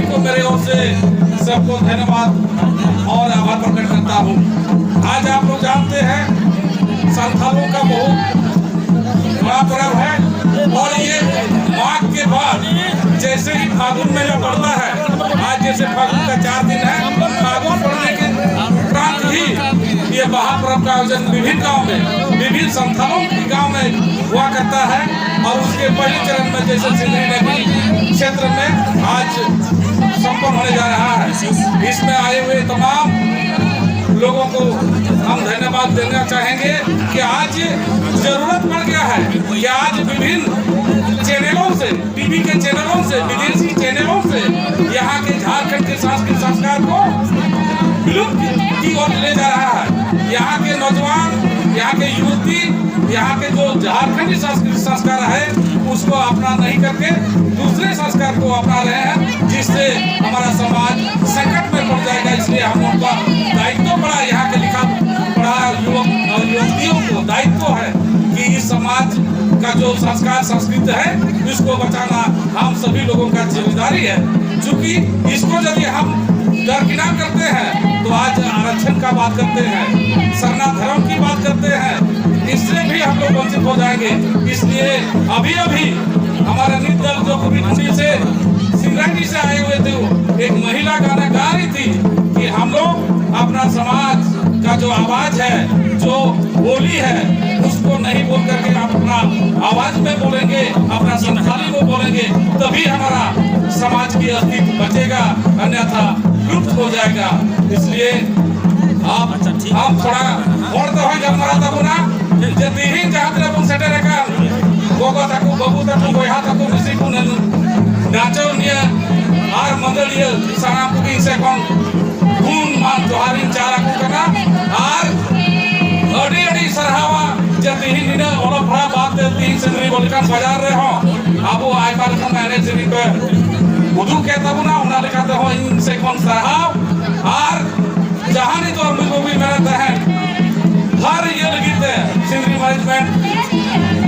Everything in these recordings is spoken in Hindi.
को मेरे ओर से सबको धन्यवाद और आभार प्रकट करता हूँ। आज आप लोग जानते हैं संथालों का बहुत बड़ा पर्व है और ये माघ के बाद जैसे ही फागुन मेला पड़ता है, आज जैसे फागुन का 4 दिन है, फागुन पड़ने के उपरांत ही ये महापर्व का आयोजन विभिन्न गाँव में, विभिन्न संथालों के गाँव में हुआ करता है। और उसके पहले चरण में जैसे सिंदरी नदी क्षेत्र में आज संपन्न होने जा रहा है। इसमें आए हुए तमाम लोगों को हम धन्यवाद देना चाहेंगे कि आज जरूरत पड़ गया है कि आज विभिन्न चैनलों से, टीवी के चैनलों से, विदेशी चैनलों से यहाँ के झारखंड के सांस्कृतिक संस्कार को विलुप्त की ओर ले जा रहा है। यहाँ के नौजवान, यहाँ के युवती, यहाँ के जो झारखंडी सांस्कृतिक संस्कार है उसको अपना नहीं करके दूसरे संस्कार को अपना रहे हैं, जिससे हमारा समाज संकट में पड़ जाएगा। इसलिए हम उनका दायित्व पड़ा, यहाँ के लिखा पढ़ा युवक और युवतियों को दायित्व है कि इस समाज का जो संस्कार संस्कृति है इसको बचाना हम सभी लोगों का जिम्मेदारी है। क्योंकि इसको यदि हम दरकिनार करते हैं तो आज आरक्षण का बात करते हैं, सरना धर्म की बात करते हैं, इससे भी हम लोग वंचित हो जाएंगे। इसलिए अभी हमारा नृत्य दल जो कभी से सिंगरंगी से आए हुए थे, एक महिला गाना गा रही थी कि हम लोग अपना समाज का जो आवाज है, जो बोली है, उसको नहीं बोल करके अपना आवाज में बोलेंगे, अपना संथाली को बोलेंगे, तभी हमारा समाज की अस्तित्व बचेगा, अन्यथा लुप्त हो जाएगा। इसलिए आप हम थोड़ा और तो है जब मरा तब ना जब ही चाहते हैं उन सेटर का गोगो तक बबू तक गोया तक किसी को नाचो निया आर मंडल ये सारा कुकिंग से कौन खून मान जोहारिन चारा को करना आर अड़ी अड़ी सरहावा जब ही निना और भरा बात देती से नहीं बोल कर बाजार रहे हो अब वो आई बार का मैंने सिरी पे बुधु कहता हूँ ना उन्हें लिखा हो इनसे कौन सरहाव आर जहाँ नहीं तो हम लोग भी मेहनत है हर ये लगी थे सिंदरी मैनेजमेंट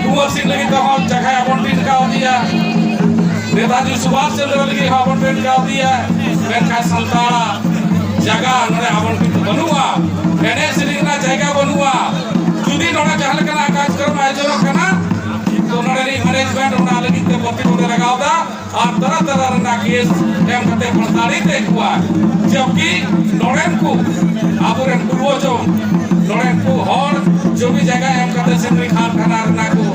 कुंवर सिंह लगी तो हम जगह आवंटित का दिया, नेताजी सुभाष चंद्र लगी आवंटित का दिया, मैं संताड़ा जगह हमारे आवंटित बनुआ मैंने सिंदरी ना जगह बनुआ जुदी नोड़ा जहाँ लगना कार्यक्रम आयोजन करना तो नोड़े मैनेजमेंट उन्हें लगी थे बत्ती उन्हें लगाओ था और तरह ना केस एम करते पड़ताड़ी देख हुआ, जबकि नोड़ेन को आपुरेन पूर्वजों नोड़ेन को और जो भी जगह एम करते सिंदरी खान खाना को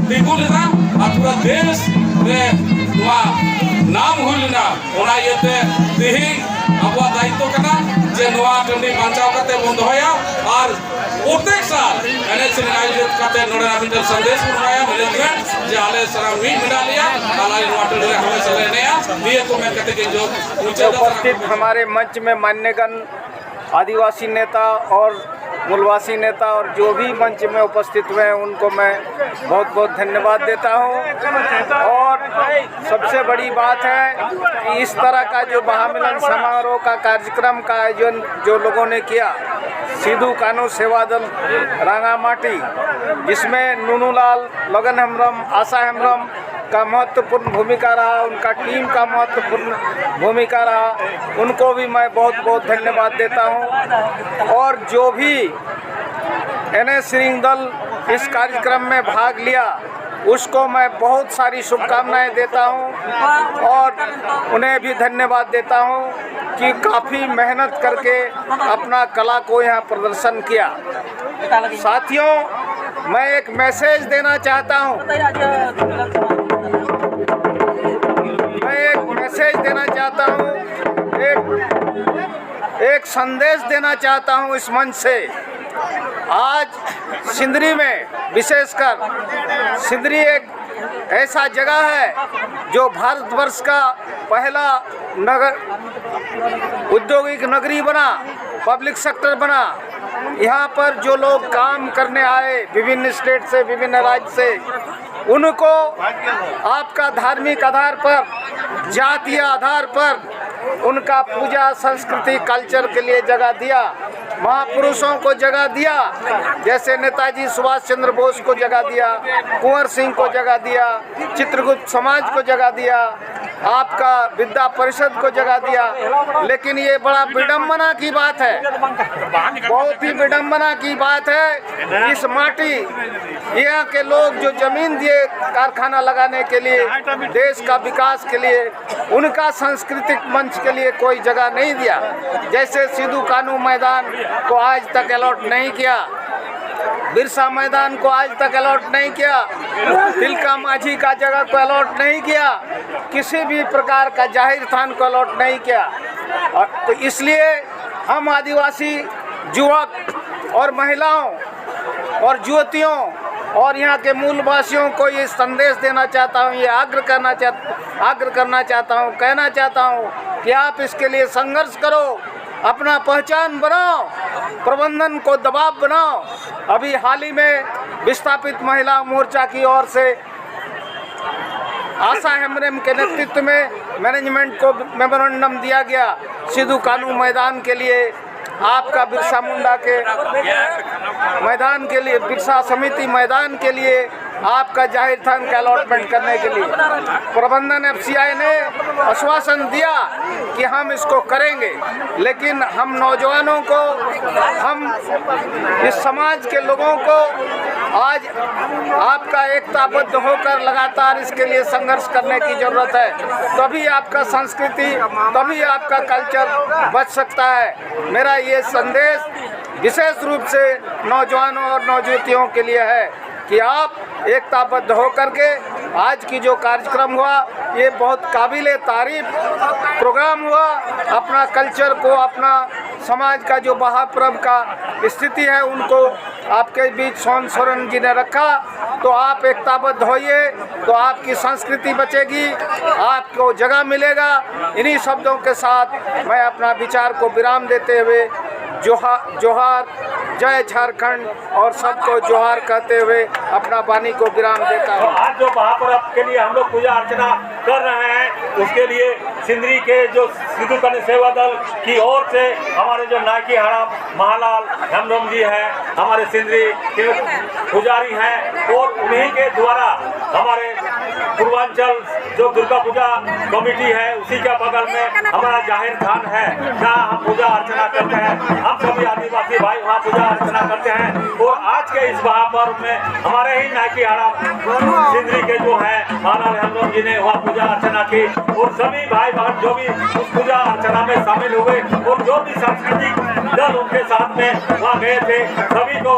दिगु लेना और पूरा देश में वहाँ नाम हुई लेना उन्हें ये थे दिही अब वह दायित्व करना जे नवा टंडी बांचाव करते बंद होया और प्रत्येक साल एनएचसी आयोजित करते नोड़े अभिनव संदेश बनाया मैनेजमेंट जे आले सराम भी मिला लिया आले नवा टंडी हमेशा लेने आ ये को मैं कहते कि जो उपस्थित हमारे मंच में मान्यगण आदिवासी नेता और मूलवासी नेता और जो भी मंच में उपस्थित हुए हैं उनको मैं बहुत बहुत धन्यवाद देता हूं। और सबसे बड़ी बात है कि इस तरह का जो महामिलन समारोह का कार्यक्रम का आयोजन जो लोगों ने किया, सिद्धू कानू सेवा दल रांगामाटी, जिसमें नूनूलाल, लगन हेम्ब्रम, आशा हेम्ब्रम का महत्वपूर्ण भूमिका रहा, उनका टीम का महत्वपूर्ण भूमिका रहा, उनको भी मैं बहुत बहुत धन्यवाद देता हूं। और जो भी एनएस सिंह दल इस कार्यक्रम में भाग लिया उसको मैं बहुत सारी शुभकामनाएं देता हूं और उन्हें भी धन्यवाद देता हूं कि काफ़ी मेहनत करके अपना कला को यहाँ प्रदर्शन किया। साथियों, मैं एक मैसेज देना चाहता हूं, एक संदेश देना चाहता हूं इस मंच से। आज सिंदरी में विशेषकर सिंदरी एक ऐसा जगह है जो भारतवर्ष का पहला नगर औद्योगिक नगरी बना, पब्लिक सेक्टर बना। यहाँ पर जो लोग काम करने आए विभिन्न स्टेट से, विभिन्न राज्य से, उनको आपका धार्मिक आधार पर, जातीय आधार पर उनका पूजा संस्कृति कल्चर के लिए जगह दिया, महापुरुषों को जगह दिया, जैसे नेताजी सुभाष चंद्र बोस को जगह दिया, कुंवर सिंह को जगह दिया, चित्रगुप्त समाज को जगह दिया आपका विद्या परिषद को जगा दिया। लेकिन ये बड़ा विडंबना की बात है, बहुत ही विडंबना की बात है। इस माटी, यहाँ के लोग जो जमीन दिए कारखाना लगाने के लिए, देश का विकास के लिए, उनका सांस्कृतिक मंच के लिए कोई जगह नहीं दिया। जैसे सिद्धू कानू मैदान को आज तक अलॉट नहीं किया, बिरसा मैदान को आज तक अलॉट नहीं किया, तिलका माझी का जगह को अलॉट नहीं किया, किसी भी प्रकार का जाहिर स्थान को अलॉट नहीं किया। और तो इसलिए हम आदिवासी युवक और महिलाओं और युवतियों और यहाँ के मूलवासियों को ये संदेश देना चाहता हूँ, ये आग्रह करना चाहता हूँ, कहना चाहता हूँ कि आप इसके लिए संघर्ष करो, अपना पहचान बनाओ, प्रबंधन को दबाव बनाओ। अभी हाल ही में विस्थापित महिला मोर्चा की ओर से आशा हेम्ब्रेम के नेतृत्व में मैनेजमेंट को मेमोरेंडम दिया गया। सिद्धू कानू मैदान के लिए, आपका बिरसा मुंडा के मैदान के लिए, बिरसा समिति मैदान के लिए आपका जाहिर स्थान का अलॉटमेंट करने के लिए प्रबंधन FCI ने आश्वासन दिया कि हम इसको करेंगे। लेकिन हम नौजवानों को, हम इस समाज के लोगों को आज आपका एकताबद्ध होकर लगातार इसके लिए संघर्ष करने की जरूरत है। तभी आपका संस्कृति, तभी आपका कल्चर बच सकता है। मेरा ये संदेश विशेष रूप से नौजवानों और नौजुवतियों के लिए है कि आप एकताबद्ध होकर के, आज की जो कार्यक्रम हुआ ये बहुत काबिले तारीफ प्रोग्राम हुआ। अपना कल्चर को, अपना समाज का जो महापर्व का स्थिति है उनको आपके बीच सोन सोरेन जी ने रखा। तो आप एकताबद्ध होइए तो आपकी संस्कृति बचेगी, आपको जगह मिलेगा। इन्हीं शब्दों के साथ मैं अपना विचार को विराम देते हुए जोहार, जय झारखंड और सबको जोहार कहते हुए अपना वाणी को विराम देता हूँ। आज जो महापर्व के लिए हम लोग पूजा अर्चना कर रहे हैं, उसके लिए सिंदरी के जो सिद्धू कानू सेवा दल की ओर से हमारे जो नायकी हड़ाम महालाल हेम्ब्रम जी हैं, हमारे सिंदरी के पुजारी हैं, और उन्हीं के द्वारा हमारे पूर्वांचल जो दुर्गा पूजा कमेटी है उसी के बगल में हमारा जाहिर स्थान है जहाँ हम पूजा अर्चना करते हैं। हम सभी आदिवासी भाई वहाँ पूजा अर्चना करते हैं। और आज के इस महापर्व में हमारे ही नायकी हड़ाम सिंदरी के जो है महाराज हेम्ब्रम जी ने वहाँ पूजा अर्चना की, और सभी भाई बहन जो भी उस पूजा अर्चना में शामिल हुए और जो भी सांस्कृतिक दल उनके साथ में वहाँ गए थे, सभी को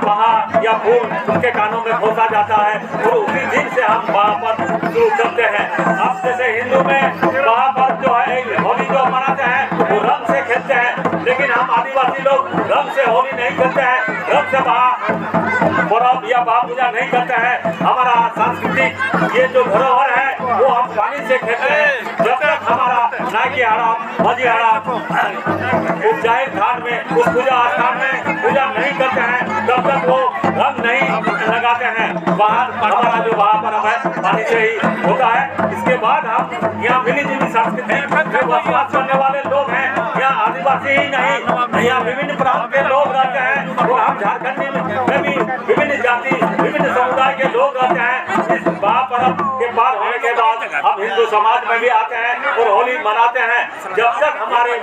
वहाँ या फूल उनके कानों में खोसा जाता है। और उसी दिन से हम वहाँ पर शुरू करते हैं। अब जैसे हिंदू में वहाँ पर जो है होली जो मनाते हैं वो रंग से खेलते हैं, लेकिन हम आदिवासी लोग रंग से होली नहीं खेलते हैं, रंग से पर्व या बहा पूजा नहीं करते हैं। हमारा सांस्कृतिक ये जो धरोहर है वो हम पानी से खेलते हैं। जब तक हमारा नायकी हड़ाम, माझी हड़ाम उस जाहिर स्थान में, उस पूजा स्थान में पूजा नहीं करते हैं, तब तक वो रंग नहीं लगाते हैं। वहाँ हमारा जो महापर्व है पानी से ही होता है। इसके बाद हम यहाँ मिली जुली संस्कृति में बसवास करने वाले लोग हैं। यहाँ आदिवासी ही नहीं, यहाँ विभिन्न प्रांत के लोग रहते हैं, और हम झारखंड में भी विभिन्न जाति, विभिन्न समुदाय के लोग रहते हैं। इस महापर्व के पार होने के बाद हम हिंदू समाज में भी आते हैं और होली मनाते हैं। जब तक हमारे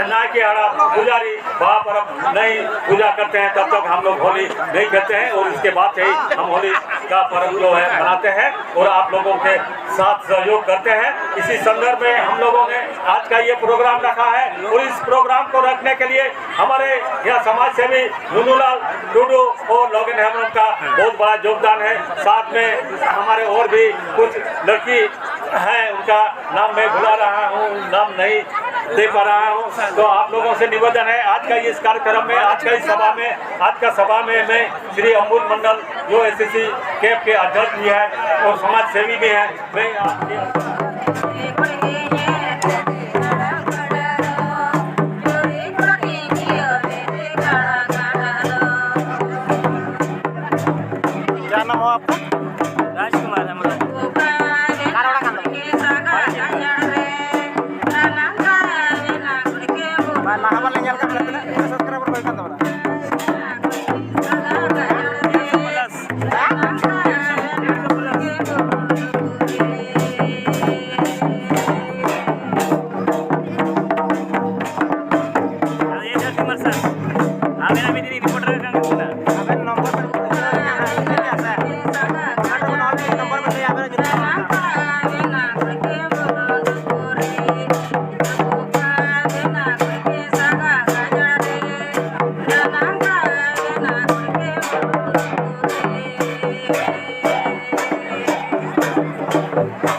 नायकी हड़ाम पुजारी महापर्व नहीं पूजा करते हैं तब तक हम लोग होली नहीं करते हैं। और इसके बाद से ही हम होली का पर्व जो है मनाते हैं और आप लोगों के साथ सहयोग करते हैं। इसी संदर्भ में हम लोगों ने आज का ये प्रोग्राम रखा है, और इस प्रोग्राम को रखने के लिए हमारे यहाँ समाज सेवी नुनूलाल टुडू और लोगन हेम्ब्रम का बहुत बड़ा योगदान है। साथ में हमारे और भी कुछ लड़की हैं, उनका नाम मैं भुला रहा हूँ, नाम नहीं दे पा रहा हूँ। तो आप लोगों से निवेदन है, आज का इस कार्यक्रम में, आज का इस सभा में, आज का सभा में मैं श्री अमूल मंडल जो SSC कैप के अध्यक्ष भी हैं और समाज सेवी भी हैं, मैं क्या नाम हो आपका? राजकुमार हैं।